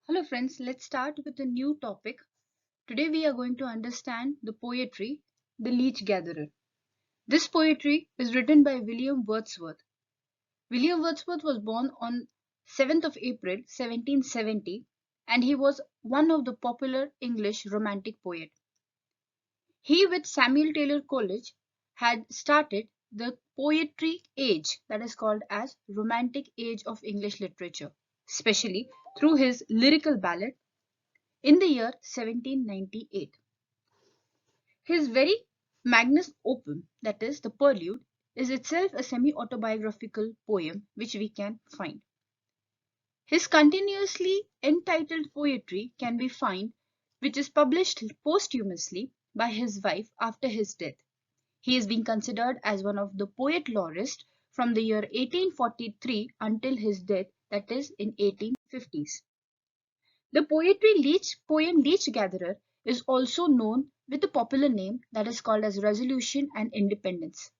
Hello friends, let's start with a new topic. Today we are going to understand the poetry, The Leech Gatherer. This poetry is written by William Wordsworth. William Wordsworth was born on 7th of April 1770 and he was one of the popular English romantic poet. He with Samuel Taylor Coleridge had started the poetry age that is called as romantic age of English literature, especially through his lyrical ballad in the year 1798. His very magnus opum, that is, the Prelude, is itself a semi autobiographical poem which we can find. His continuously entitled poetry can be found, which is published posthumously by his wife after his death. He is being considered as one of the poet laureates from the year 1843 until his death, that is, in 1850s. The poem Leech Gatherer is also known with a popular name that is called as Resolution and Independence.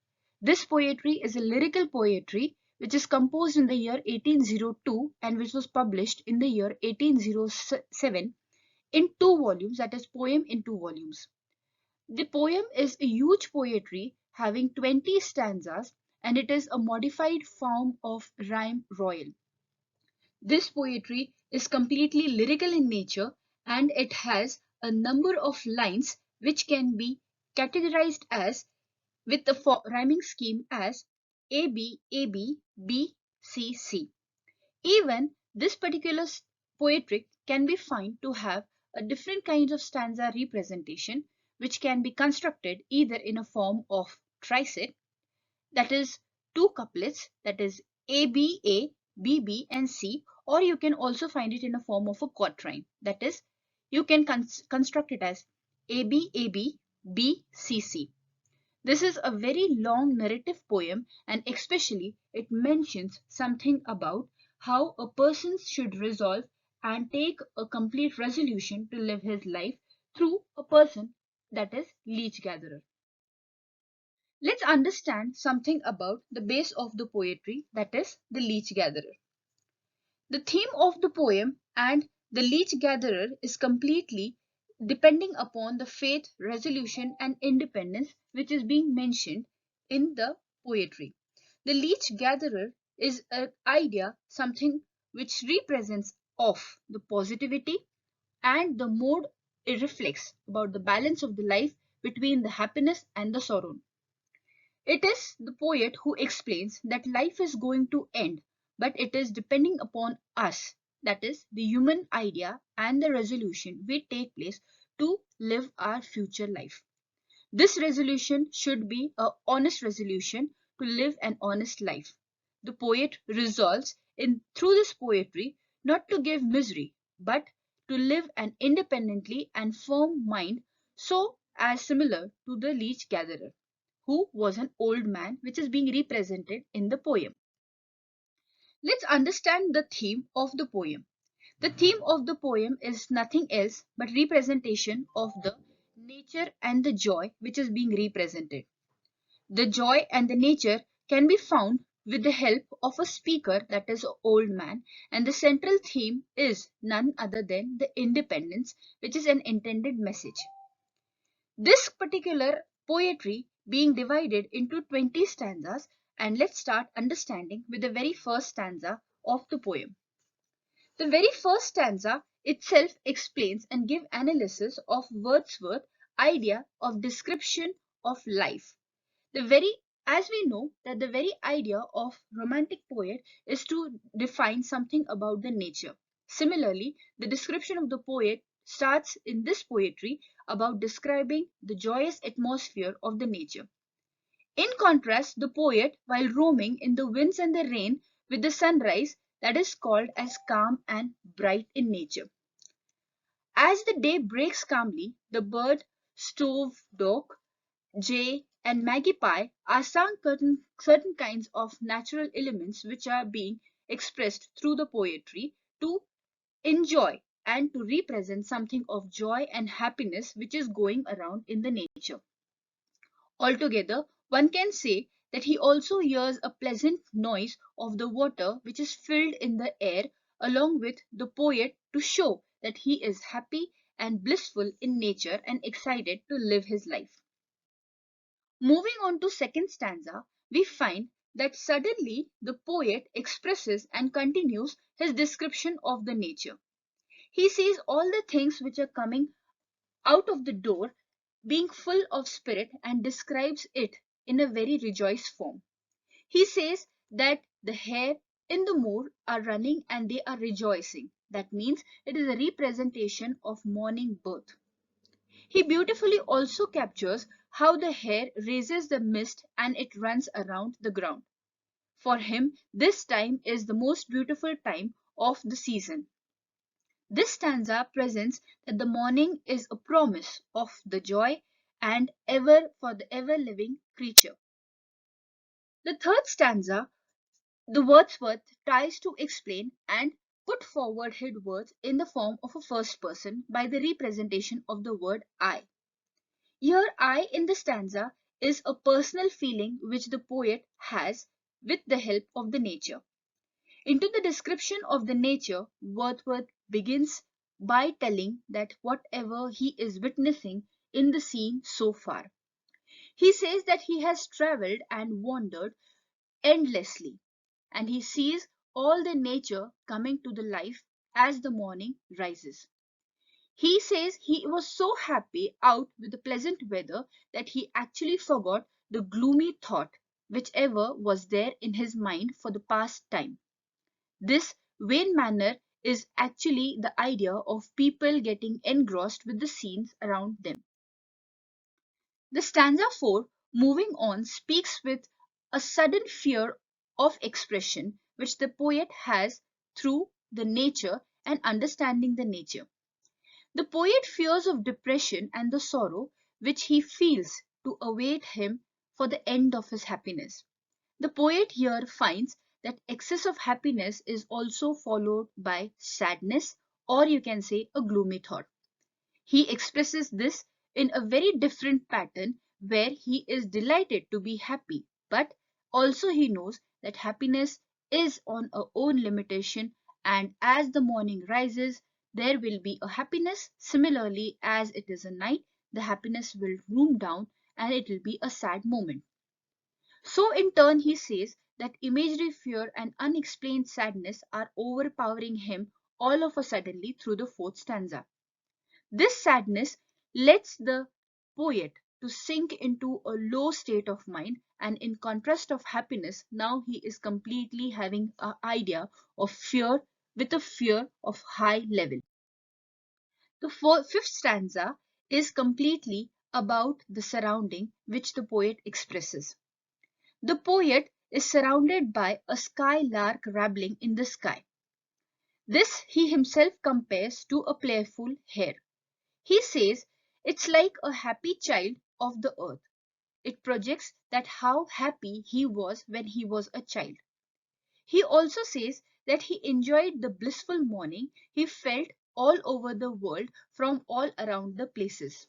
This poetry is a lyrical poetry which is composed in the year 1802 and which was published in the year 1807 in two volumes, that is, poem in two volumes. The poem is a huge poetry having 20 stanzas and it is a modified form of rhyme royal. This poetry is completely lyrical in nature and it has a number of lines which can be categorized as with the rhyming scheme as A B A B B C C. Even this particular poetry can be found to have a different kinds of stanza representation which can be constructed either in a form of triset, that is two couplets, that is A B A B B and C, or you can also find it in a form of a quatrain, that is you can construct it as A B A B B C C. This is a very long narrative poem and especially it mentions something about how a person should resolve and take a complete resolution to live his life through a person, that is Leech Gatherer. Let's understand something about the base of the poetry, that is the Leech Gatherer. The theme of the poem and the Leech Gatherer is completely depending upon the faith, resolution, and independence which is being mentioned in the poetry. The Leech Gatherer is an idea, something which represents of the positivity and the mode it reflects about the balance of the life between the happiness and the sorrow. It is the poet who explains that life is going to end, but it is depending upon us, that is, the human idea and the resolution we take place to live our future life. This resolution should be an honest resolution to live an honest life. The poet resolves in through this poetry not to give misery, but to live an independently and firm mind, so as similar to the leech gatherer, who was an old man, which is being represented in the poem. Let's understand the theme of the poem. The theme of the poem is nothing else but representation of the nature and the joy which is being represented. The joy and the nature can be found with the help of a speaker, that is an old man, and the central theme is none other than the independence, which is an intended message. This particular poetry being divided into 20 stanzas, and let's start understanding with the very first stanza of the poem. The very first stanza itself explains and give analysis of Wordsworth's idea of description of life. The very As we know that the very idea of romantic poet is to define something about the nature. Similarly, the description of the poet starts in this poetry about describing the joyous atmosphere of the nature. In contrast, the poet, while roaming in the winds and the rain with the sunrise, that is called as calm and bright in nature. As the day breaks calmly, the bird, stovedock, jay, and magpie are certain kinds of natural elements which are being expressed through the poetry to enjoy and to represent something of joy and happiness which is going around in the nature. Altogether, one can say that he also hears a pleasant noise of the water which is filled in the air along with the poet to show that he is happy and blissful in nature and excited to live his life. Moving on to second stanza, we find that suddenly the poet expresses and continues his description of the nature. He sees all the things which are coming out of the door being full of spirit and describes it in a very rejoiced form. He says that the hare in the moor are running and they are rejoicing. That means it is a representation of morning birth. He beautifully also captures how the hare raises the mist and it runs around the ground. For him, this time is the most beautiful time of the season. This stanza presents that the morning is a promise of the joy and ever for the ever living creature. The third stanza, the Wordsworth tries to explain and put forward his words in the form of a first person by the representation of the word I. Here, I in the stanza is a personal feeling which the poet has with the help of the nature. Into the description of the nature, Wordsworth begins by telling that whatever he is witnessing in the scene so far. He says that he has traveled and wandered endlessly, and he sees all the nature coming to the life as the morning rises. He says he was so happy out with the pleasant weather that he actually forgot the gloomy thought whichever was there in his mind for the past time. This vain manner is actually the idea of people getting engrossed with the scenes around them. The stanza 4, moving on, speaks with a sudden fear of expression which the poet has through the nature and understanding the nature. The poet fears of depression and the sorrow which he feels to await him for the end of his happiness. The poet here finds that excess of happiness is also followed by sadness, or you can say a gloomy thought. He expresses this in a very different pattern where he is delighted to be happy, but also he knows that happiness is on a own limitation, and as the morning rises, there will be a happiness. Similarly, as it is a night, the happiness will room down and it will be a sad moment. So, in turn, he says that imaginary fear and unexplained sadness are overpowering him all of a suddenly through the fourth stanza. This sadness lets the poet to sink into a low state of mind, and in contrast of happiness, now he is completely having an idea of fear with a fear of high level. The fifth stanza is completely about the surrounding which the poet expresses. The poet is surrounded by a skylark rambling in the sky. This he himself compares to a playful hare. He says it's like a happy child of the earth. It projects that how happy he was when he was a child. He also says that he enjoyed the blissful morning he felt all over the world from all around the places.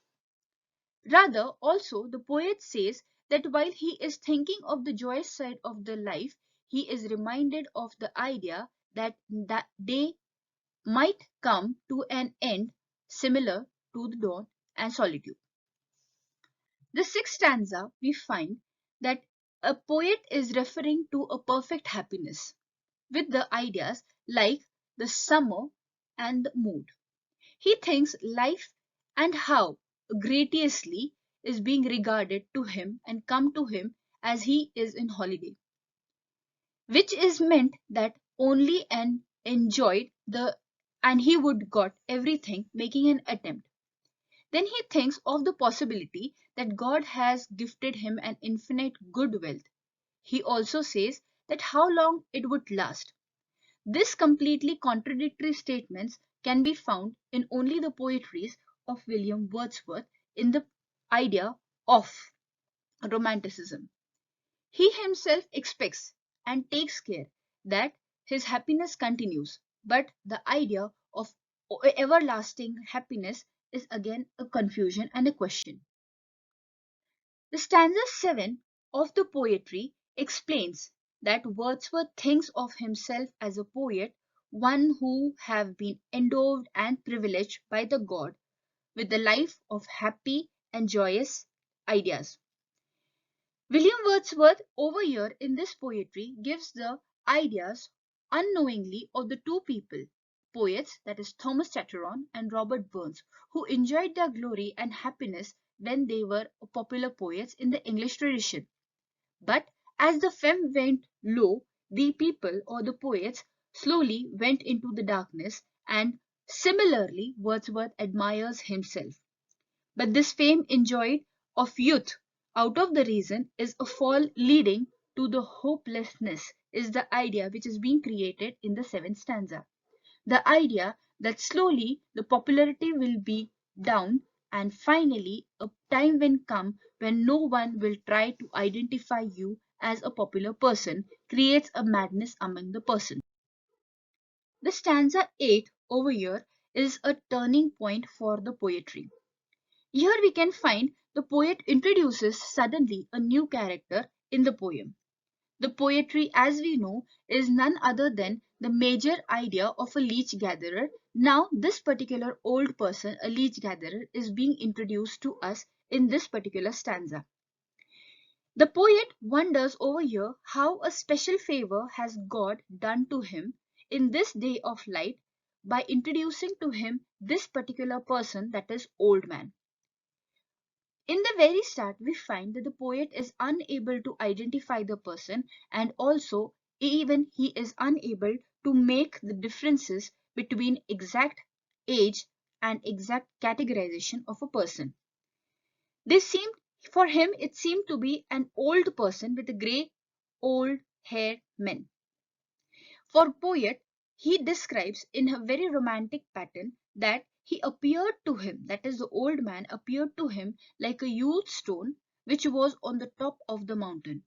Rather, also, the poet says that while he is thinking of the joyous side of the life, he is reminded of the idea that day might come to an end similar to the dawn and solitude. The sixth stanza, we find that a poet is referring to a perfect happiness with the ideas like the summer and the mood. He thinks life and how graciously is being regarded to him and come to him as he is in holiday, which is meant that only and enjoyed the and he would got everything making an attempt. Then he thinks of the possibility that God has gifted him an infinite good wealth. He also says that how long it would last. This completely contradictory statements can be found in only the poetries of William Wordsworth in the idea of romanticism. He himself expects and takes care that his happiness continues, but the idea of everlasting happiness is again a confusion and a question. The stanza 7 of the poetry explains that Wordsworth thinks of himself as a poet one who have been endowed and privileged by the God with the life of happy and joyous ideas. William Wordsworth over here in this poetry gives the ideas unknowingly of the two people, poets, that is Thomas Chatteron and Robert Burns, who enjoyed their glory and happiness when they were popular poets in the English tradition. But as the fame went low, the people or the poets slowly went into the darkness, and similarly Wordsworth admires himself. But this fame enjoyed of youth out of the reason is a fall leading to the hopelessness is the idea which is being created in the seventh stanza. The idea that slowly the popularity will be down and finally a time will come when no one will try to identify you as a popular person creates a madness among the person. The stanza 8 over here is a turning point for the poetry. Here we can find the poet introduces suddenly a new character in the poem. The poetry, as we know, is none other than the major idea of a leech gatherer. Now, this particular old person, a leech gatherer, is being introduced to us in this particular stanza. The poet wonders over here how a special favor has God done to him in this day of light by introducing to him this particular person, that is old man. In the very start, we find that the poet is unable to identify the person, and also even he is unable to make the differences between exact age and exact categorization of a person. This seemed for him it seemed to be an old person with a grey old haired man. For poet, he describes in a very romantic pattern that he appeared to him, that is, the old man appeared to him like a huge stone which was on the top of the mountain.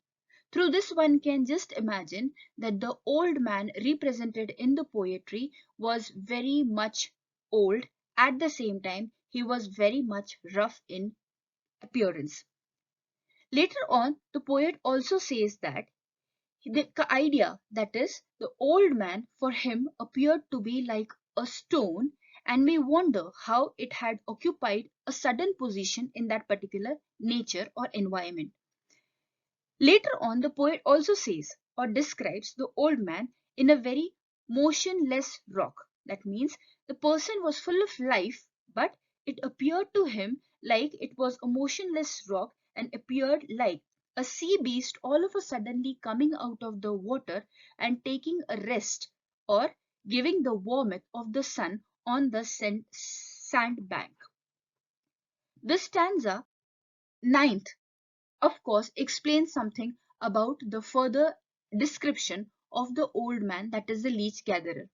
Through this, one can just imagine that the old man represented in the poetry was very much old. At the same time, he was very much rough in appearance. Later on, the poet also says that the idea, that is, the old man for him appeared to be like a stone, and we wonder how it had occupied a sudden position in that particular nature or environment. Later on, the poet also says or describes the old man in a very motionless rock. That means the person was full of life, but it appeared to him like it was a motionless rock and appeared like a sea beast all of a suddenly coming out of the water and taking a rest or giving the warmth of the sun on the sandbank. The stanza ninth of course explains something about the further description of the old man, that is the leech gatherer.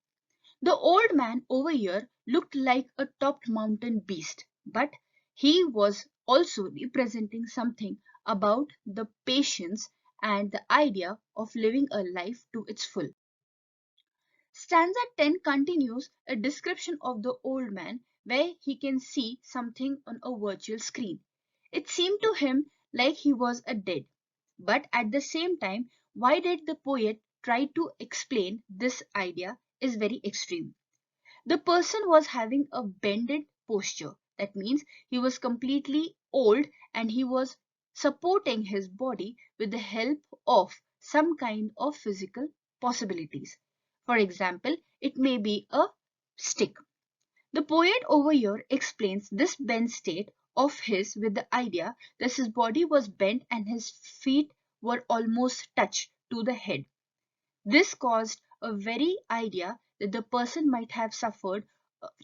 The old man over here looked like a topped mountain beast, but he was also representing something about the patience and the idea of living a life to its full. Stanza 10 continues a description of the old man where he can see something on a virtual screen. It seemed to him like he was a dead. But at the same time, why did the poet try to explain this idea is very extreme. The person was having a bended posture. That means he was completely old and he was supporting his body with the help of some kind of physical possibilities. For example, it may be a stick. The poet over here explains this bent state of his with the idea that his body was bent and his feet were almost touched to the head. This caused a very idea that the person might have suffered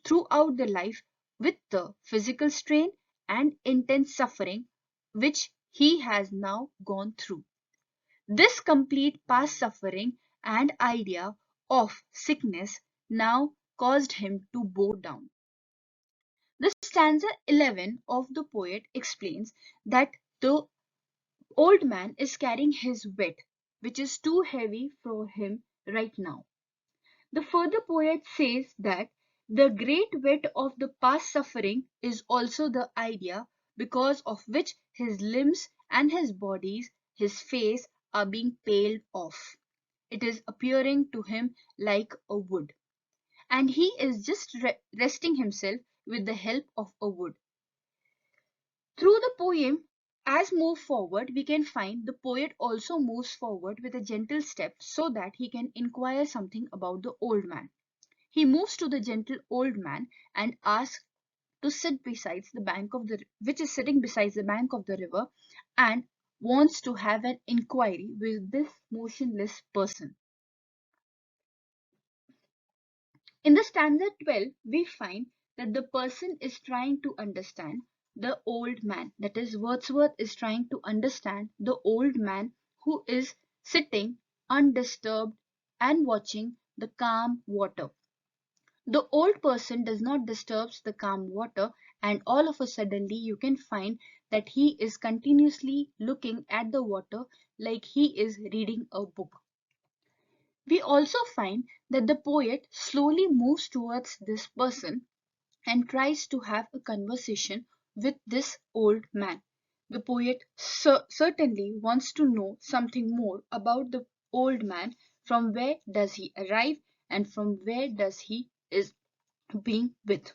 throughout the life with the physical strain and intense suffering which he has now gone through. This complete past suffering and idea of sickness now caused him to bow down. The stanza 11 of the poet explains that the old man is carrying his weight, which is too heavy for him right now. The further poet says that the great weight of the past suffering is also the idea because of which his limbs and his bodies, his face are being paled off. It is appearing to him like a wood. and he is just resting himself with the help of a wood. Through the poem, as move forward, we can find the poet also moves forward with a gentle step so that he can inquire something about the old man. He moves to the gentle old man and asks to sit beside the bank of the which is sitting beside the bank of the river, and wants to have an inquiry with this motionless person. In the stanza 12, we find that the person is trying to understand the old man. That is, Wordsworth is trying to understand the old man who is sitting undisturbed and watching the calm water. The old person does not disturb the calm water, and all of a suddenly you can find that he is continuously looking at the water like he is reading a book. We also find that the poet slowly moves towards this person and tries to have a conversation with this old man. The poet certainly wants to know something more about the old man. From where does he arrive, and from where does he is being with.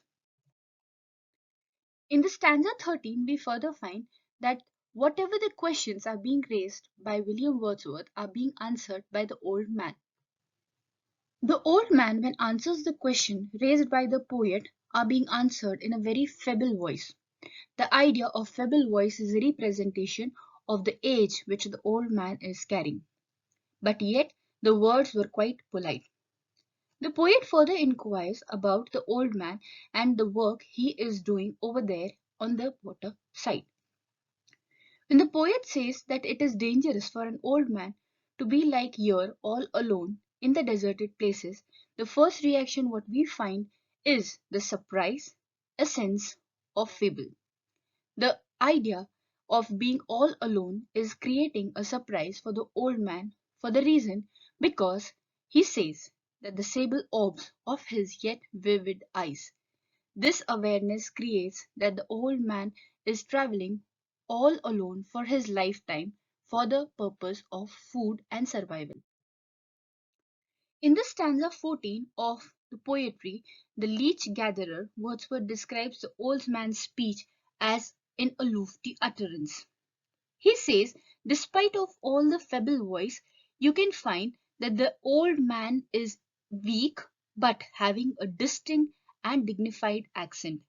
In the stanza 13, we further find that whatever the questions are being raised by William Wordsworth are being answered by the old man. The old man, when answers the question raised by the poet, are being answered in a very feeble voice. The idea of feeble voice is a representation of the age which the old man is carrying. But yet, the words were quite polite. The poet further inquires about the old man and the work he is doing over there on the water side. When the poet says that it is dangerous for an old man to be like here all alone in the deserted places, the first reaction what we find is the surprise, a sense of fable. The idea of being all alone is creating a surprise for the old man for the reason because he says that the sable orbs of his yet vivid eyes. This awareness creates that the old man is traveling all alone for his lifetime for the purpose of food and survival. In the stanza 14 of the poetry, The Leech Gatherer, Wordsworth describes the old man's speech as in a lofty utterance. He says, despite of all the feeble voice, you can find that the old man is weak but having a distinct and dignified accent.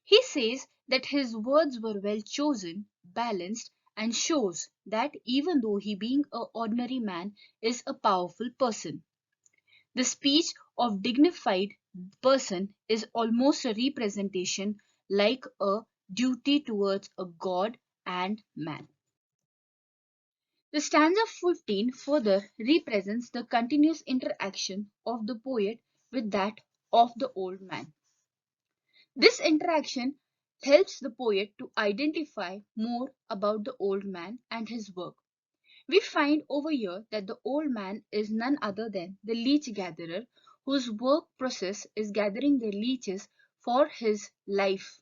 He says that his words were well chosen, balanced, and shows that even though he being an ordinary man is a powerful person. The speech of dignified person is almost a representation like a duty towards a god and man. The stanza 15 further represents the continuous interaction of the poet with that of the old man. This interaction helps the poet to identify more about the old man and his work. We find over here that the old man is none other than the leech gatherer whose work process is gathering the leeches for his life.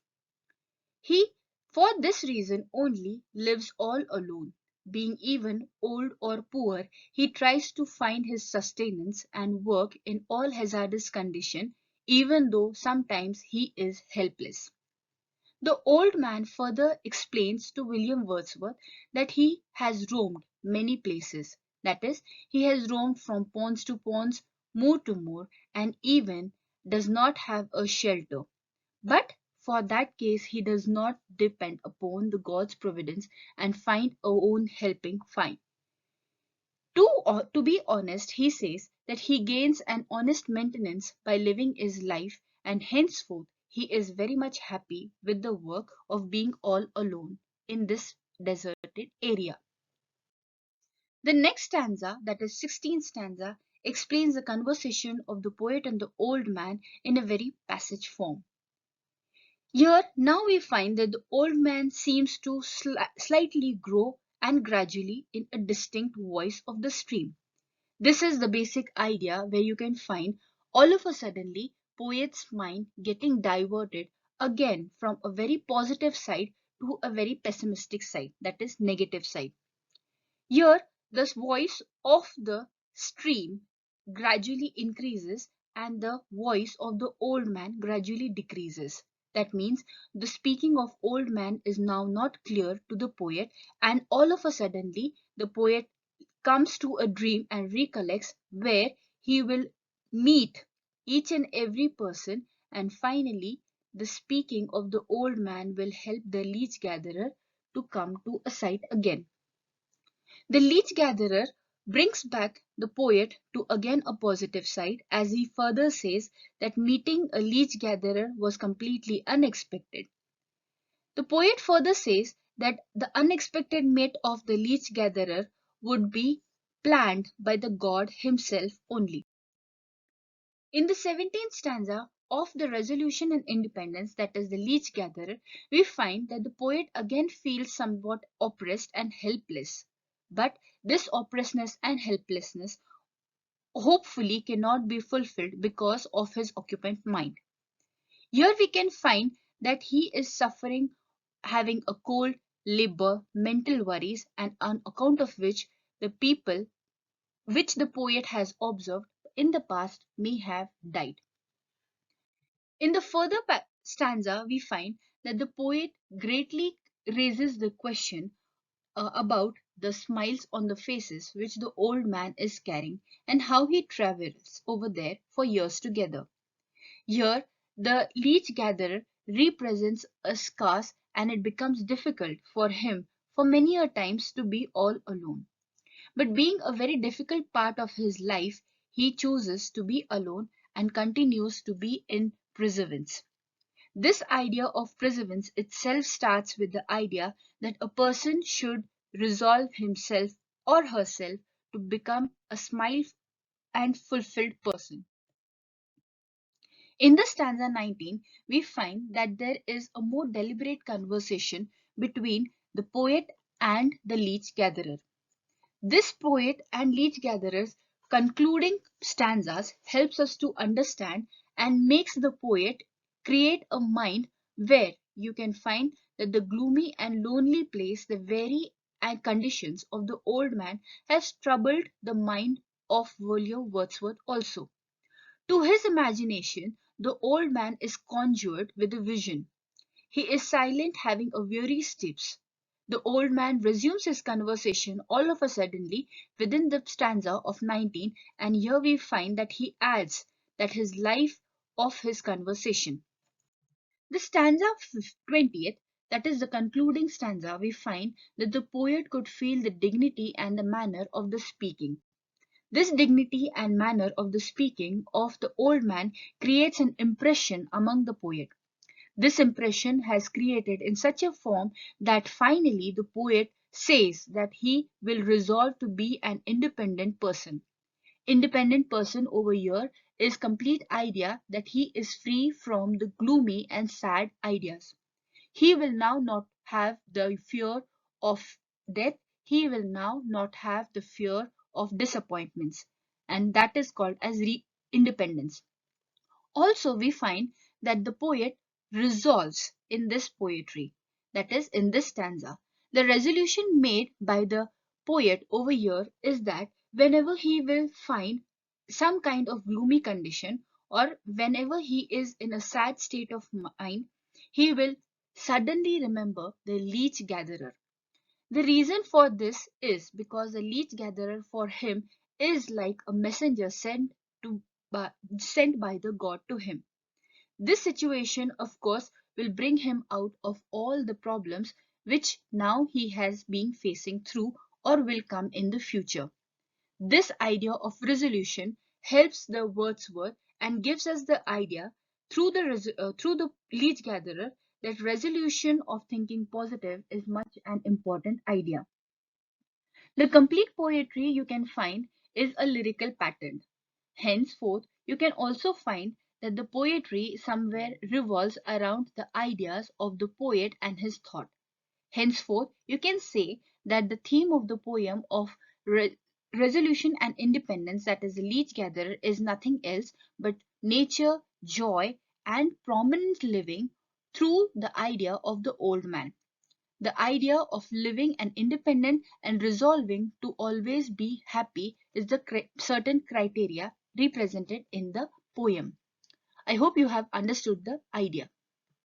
He, for this reason only, lives all alone. Being even old or poor, he tries to find his sustenance and work in all hazardous condition, even though sometimes he is helpless. The old man further explains to William Wordsworth that he has roamed many places. That is, he has roamed from ponds to ponds, moor to moor, and even does not have a shelter. But for that case, he does not depend upon the God's providence and find a own helping find. To be honest, he says that he gains an honest maintenance by living his life, and henceforth he is very much happy with the work of being all alone in this deserted area. The next stanza, that is 16th stanza, explains the conversation of the poet and the old man in a very passage form. Here now we find that the old man seems to slightly grow and gradually in a distinct voice of the stream. This is the basic idea where you can find all of a suddenly poet's mind getting diverted again from a very positive side to a very pessimistic side, that is negative side. Here the voice of the stream gradually increases and the voice of the old man gradually decreases. That means the speaking of old man is now not clear to the poet, and all of a suddenly the poet comes to a dream and recollects where he will meet each and every person, and finally the speaking of the old man will help the leech gatherer to come to a sight again. The leech gatherer brings back the poet to again a positive side, as he further says that meeting a leech gatherer was completely unexpected. The poet further says that the unexpected mate of the leech gatherer would be planned by the god himself only. In the 17th stanza of the Resolution and Independence, that is the Leech Gatherer, we find that the poet again feels somewhat oppressed and helpless. But this oppressness and helplessness hopefully cannot be fulfilled because of his occupant mind. Here we can find that he is suffering, having a cold, labor, mental worries, and on account of which the poet has observed in the past, may have died. In the further stanza, we find that the poet greatly raises the question about the smiles on the faces which the old man is carrying and how he travels over there for years together. Here, the leech gatherer represents a scarce, and it becomes difficult for him for many a times to be all alone. But being a very difficult part of his life, he chooses to be alone and continues to be in perseverance. This idea of perseverance itself starts with the idea that a person should resolve himself or herself to become a smile and fulfilled person. In the stanza 19, we find that there is a more deliberate conversation between the poet and the leech gatherer. This poet and leech gatherer's concluding stanzas helps us to understand and makes the poet create a mind where you can find that the gloomy and lonely place, the very and conditions of the old man has troubled the mind of William Wordsworth also. To his imagination, the old man is conjured with a vision. He is silent, having a weary steps. The old man resumes his conversation all of a suddenly within the stanza of 19, and here we find that he adds that his life of his conversation. The stanza 20th, that is the concluding stanza, we find that the poet could feel the dignity and the manner of the speaking. This dignity and manner of the speaking of the old man creates an impression among the poet. This impression has created in such a form that finally the poet says that he will resolve to be an independent person. Independent person over here is complete idea that he is free from the gloomy and sad ideas. He will now not have the fear of death. He will now not have the fear of disappointments. And that is called as independence. Also, we find that the poet resolves in this poetry, that is, in this stanza. The resolution made by the poet over here is that whenever he will find some kind of gloomy condition, or whenever he is in a sad state of mind, he will suddenly remember the leech gatherer. The reason for this is because the leech gatherer for him is like a messenger to sent by the god to him. This situation, of course, will bring him out of all the problems which now he has been facing through or will come in the future. This idea of resolution helps the Wordsworth and gives us the idea through the leech gatherer that resolution of thinking positive is much an important idea. The complete poetry you can find is a lyrical pattern. Henceforth, you can also find that the poetry somewhere revolves around the ideas of the poet and his thought. Henceforth, you can say that the theme of the poem of resolution and independence, that is the Leech Gatherer, is nothing else but nature, joy, and prominent living through the idea of the old man. The idea of living and independent and resolving to always be happy is the certain criteria represented in the poem. I hope you have understood the idea.